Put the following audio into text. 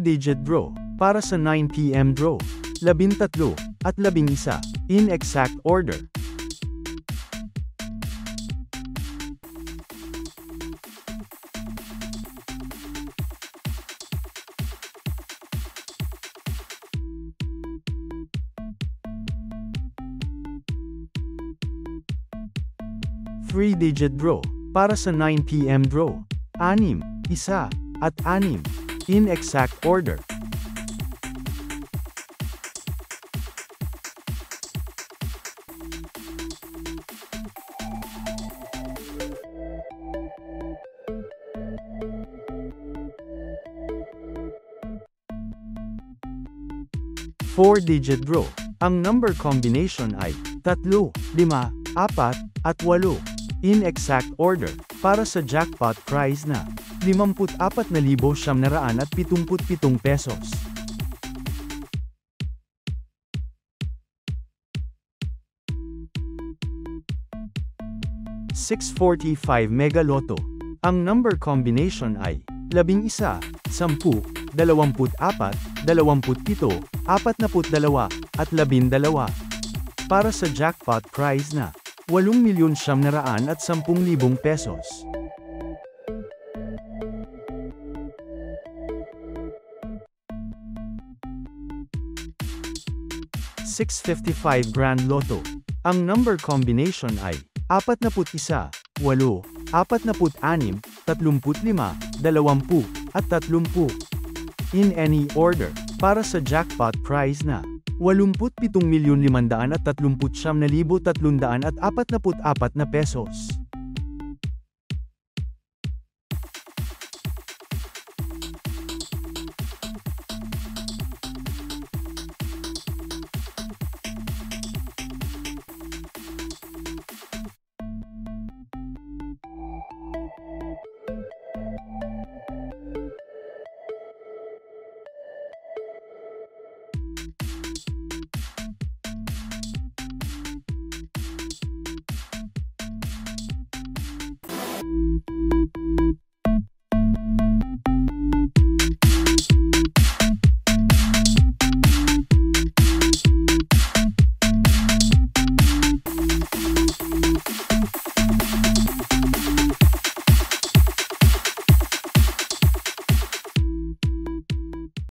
2-digit draw, para sa 9 PM draw, 13 at 11, in exact order. Three-digit draw, para sa 9 PM draw, 6, 1, at 6, in exact order. Four-digit draw, ang number combination ay 3, 5, 4, at 8, in exact order, para sa jackpot prize na 54,977 pesos. 645 Mega Lotto, ang number combination ay 11, 10, 24, 27, 42, at 12, para sa jackpot prize na 8,910,000 pesos. 655 Grand Lotto, ang number combination ay 41, 8, 46, 35, 20, at 30, in any order, para sa jackpot prize na 87,539,344 na pesos.